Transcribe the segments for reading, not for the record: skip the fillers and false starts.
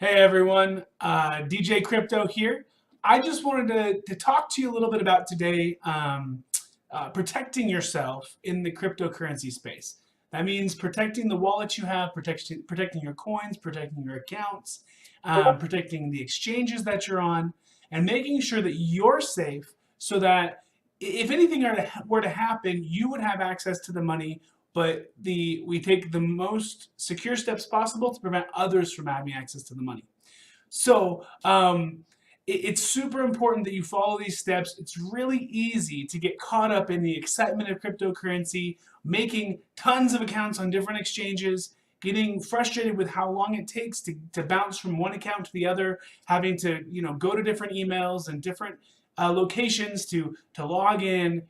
Hey everyone, DJ Crypto here. I just wanted to talk to you a little bit about today protecting yourself in the cryptocurrency space. That means protecting the wallets you have, protecting your coins, protecting your accounts, protecting the exchanges that you're on, and making sure that you're safe so that if anything were to happen, you would have access to the money, but we take the most secure steps possible to prevent others from having access to the money. So it's super important that you follow these steps. It's really easy to get caught up in the excitement of cryptocurrency, making tons of accounts on different exchanges, getting frustrated with how long it takes to bounce from one account to the other, having to go to different emails and different locations to log in.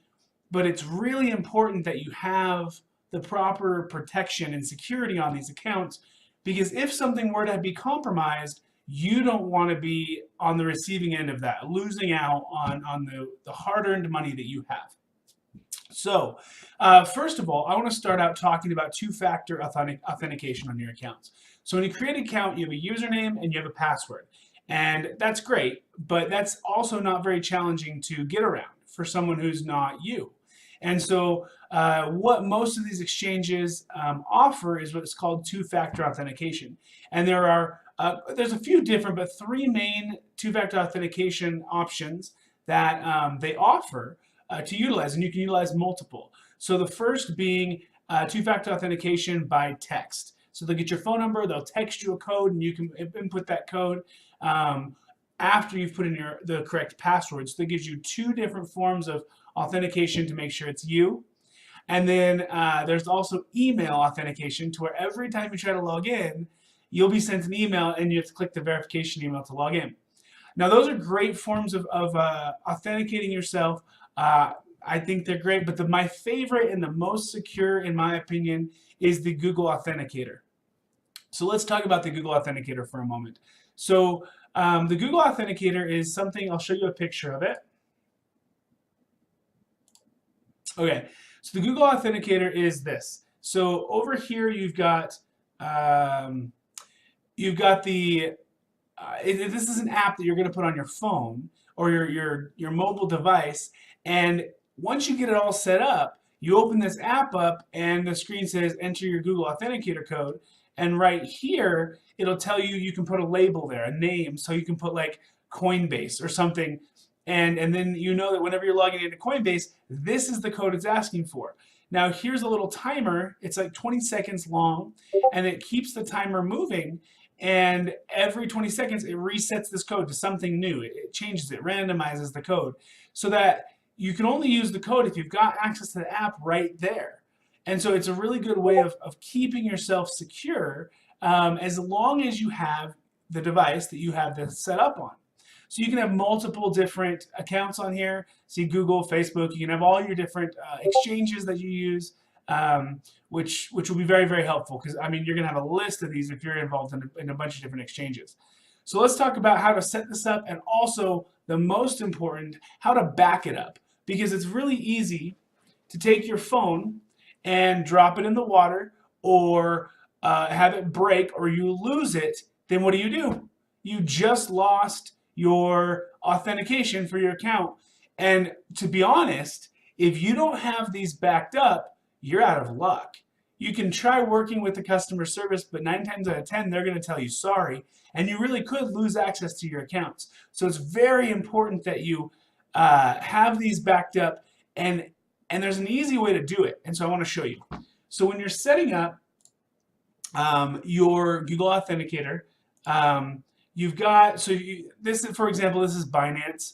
But it's really important that you have the proper protection and security on these accounts, because if something were to be compromised, you don't want to be on the receiving end of that, losing out on the hard-earned money that you have. So first of all, I want to start out talking about two-factor authentication on your accounts. So when you create an account, you have a username and you have a password. And that's great, but that's also not very challenging to get around for someone who's not you. And so what most of these exchanges offer is what's called two-factor authentication. And there's a few different, but three main two-factor authentication options that they offer to utilize, and you can utilize multiple. So the first being two-factor authentication by text. So they'll get your phone number, they'll text you a code, and you can input that code after you've put in the correct password. So that gives you two different forms of authentication to make sure it's you. And then there's also email authentication, to where every time you try to log in, you'll be sent an email and you have to click the verification email to log in. Now those are great forms of authenticating yourself. I think they're great, but my favorite and the most secure, in my opinion, is the Google Authenticator. So let's talk about the Google Authenticator for a moment. So the Google Authenticator is something, I'll show you a picture of it. Okay, so the Google Authenticator is this. So over here you've got the this is an app that you're going to put on your phone or your mobile device, and once you get it all set up, you open this app up and the screen says enter your Google Authenticator code, and right here it'll tell you can put a label there, a name, so you can put like Coinbase or something. And then you know that whenever you're logging into Coinbase, this is the code it's asking for. Now here's a little timer. It's like 20 seconds long, and it keeps the timer moving. And every 20 seconds, it resets this code to something new. It changes it, randomizes the code, so that you can only use the code if you've got access to the app right there. And so it's a really good way of keeping yourself secure as long as you have the device that you have this set up on. So you can have multiple different accounts on here. See Google, Facebook, you can have all your different exchanges that you use, which will be very, very helpful, because I mean you're gonna have a list of these if you're involved in a bunch of different exchanges. So let's talk about how to set this up, and also the most important, how to back it up, because it's really easy to take your phone and drop it in the water, or have it break, or you lose it. Then what do? You just lost your authentication for your account. And to be honest, if you don't have these backed up, you're out of luck. You can try working with the customer service, but 9 times out of 10, they're going to tell you sorry, and you really could lose access to your accounts. So it's very important that you have these backed up, and there's an easy way to do it, and so I want to show you. So when you're setting up your Google Authenticator, you've got, this is, for example, this is Binance.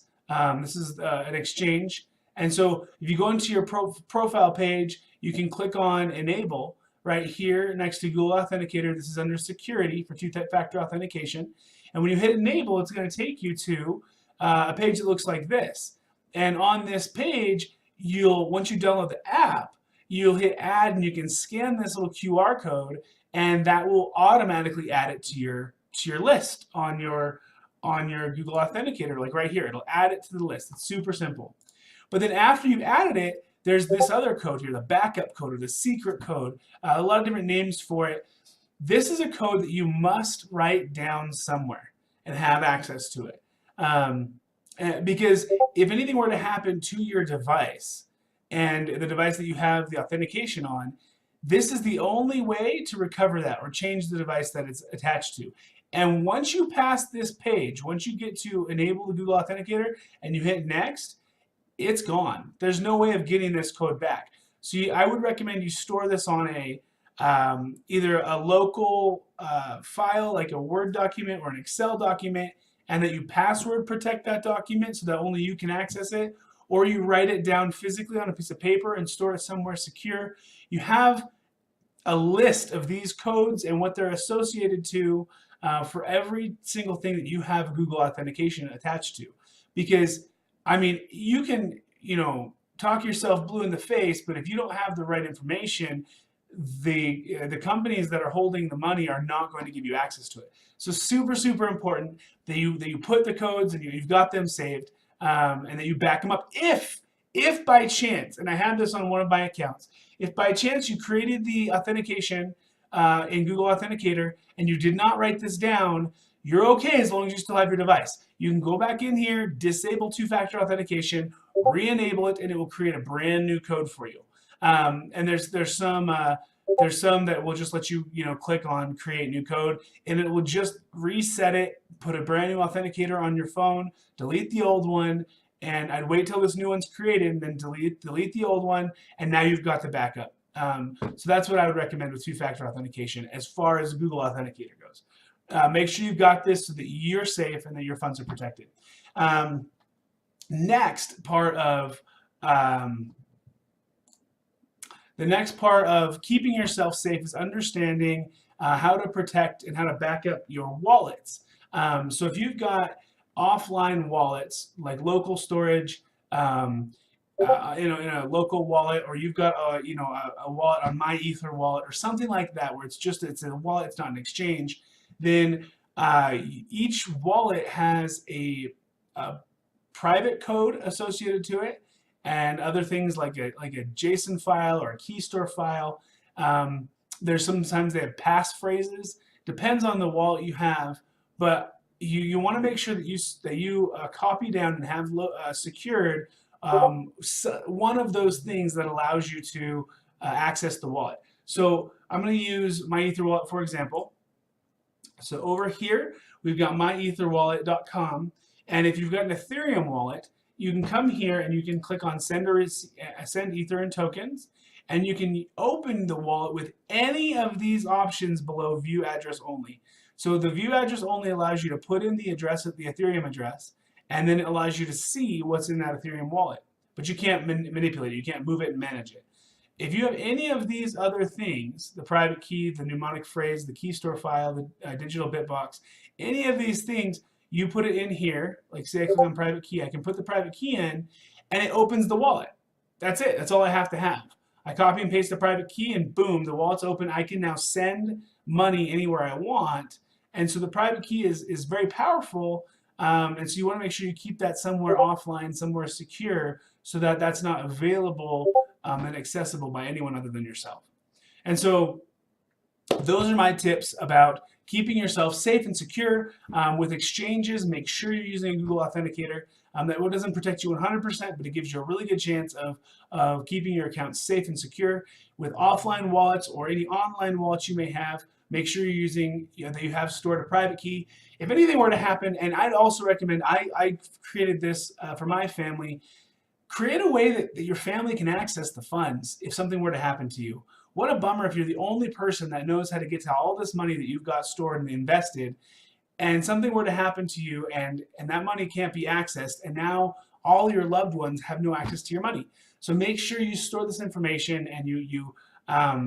This is an exchange. And so if you go into your profile page, you can click on Enable right here next to Google Authenticator. This is under Security for two-factor authentication. And when you hit Enable, it's going to take you to a page that looks like this. And on this page, once you download the app, you'll hit Add, and you can scan this little QR code, and that will automatically add it to your list on your Google Authenticator, like right here. It'll add it to the list. It's super simple. But then after you've added it, there's this other code here, the backup code or the secret code, a lot of different names for it. this is a code that you must write down somewhere and have access to it. Because if anything were to happen to your device and the device that you have the authentication on, this is the only way to recover that or change the device that it's attached to. And once you pass this page, once you get to enable the Google Authenticator and you hit next, it's gone. There's no way of getting this code back. So I would recommend you store this on a either a local file like a Word document or an Excel document, and that you password protect that document so that only you can access it, or you write it down physically on a piece of paper and store it somewhere secure. You have a list of these codes and what they're associated to for every single thing that you have Google Authentication attached to. Because, I mean, you can, talk yourself blue in the face, but if you don't have the right information, the companies that are holding the money are not going to give you access to it. So super, super important that you put the codes and you've got them saved, and that you back them up. If by chance, and I had this on one of my accounts, if by chance you created the authentication in Google Authenticator and you did not write this down, you're okay as long as you still have your device. You can go back in here, disable two-factor authentication, re-enable it, and it will create a brand new code for you. And there's some that will just let you click on create new code, and it will just reset it, put a brand new authenticator on your phone, delete the old one, and I'd wait till this new one's created and then delete the old one, and now you've got the backup. So that's what I would recommend with two-factor authentication as far as Google Authenticator goes. Make sure you've got this so that you're safe and that your funds are protected. Next part of the next part of keeping yourself safe is understanding how to protect and how to back up your wallets. So if you've got offline wallets like local storage, in a local wallet, or you've got a wallet on My Ether wallet or something like that, where it's a wallet, it's not an exchange, then each wallet has a private code associated to it, and other things like a JSON file or a key store file. There's sometimes they have passphrases. Depends on the wallet you have, but you want to make sure that you copy down and have secured one of those things that allows you to access the wallet. So I'm going to use My Ether wallet for example. So over here we've got myetherwallet.com, and if you've got an Ethereum wallet, you can come here and you can click on send Ether and tokens, and you can open the wallet with any of these options below view address only. So the view address only allows you to put in the address of the Ethereum address, and then it allows you to see what's in that Ethereum wallet. But you can't manipulate it, you can't move it and manage it. If you have any of these other things, the private key, the mnemonic phrase, the key store file, the digital bitbox, any of these things, you put it in here, like say I click on private key, I can put the private key in, and it opens the wallet. That's it, that's all I have to have. I copy and paste the private key, and boom, the wallet's open. I can now send money anywhere I want, and so the private key is very powerful, and so you want to make sure you keep that somewhere offline, somewhere secure, so that that's not available and accessible by anyone other than yourself. And so those are my tips about keeping yourself safe and secure with exchanges. Make sure you're using a Google Authenticator. That doesn't protect you 100%, but it gives you a really good chance of keeping your account safe and secure. With offline wallets or any online wallets you may have, make sure you're using that you have stored a private key. If anything were to happen, and I'd also recommend, I created this for my family, create a way that your family can access the funds if something were to happen to you. What a bummer if you're the only person that knows how to get to all this money that you've got stored and invested, and something were to happen to you and that money can't be accessed, and now all your loved ones have no access to your money. So make sure you store this information and you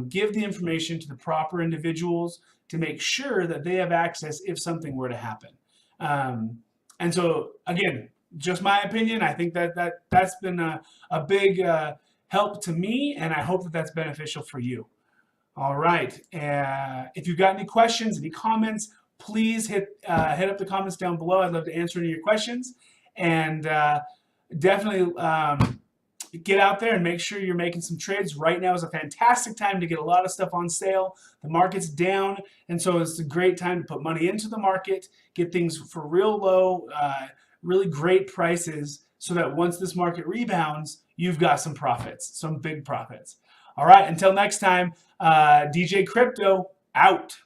give the information to the proper individuals to make sure that they have access if something were to happen. And so again, just my opinion, I think that's been a big help to me, and I hope that that's beneficial for you. All right, if you've got any questions, any comments, please hit up the comments down below. I'd love to answer any of your questions, and definitely get out there and make sure you're making some trades. Right now is a fantastic time to get a lot of stuff on sale. The market's down, and so it's a great time to put money into the market, get things for real low, really great prices, so that once this market rebounds, you've got some profits, some big profits. All right, until next time, DJ Crypto out.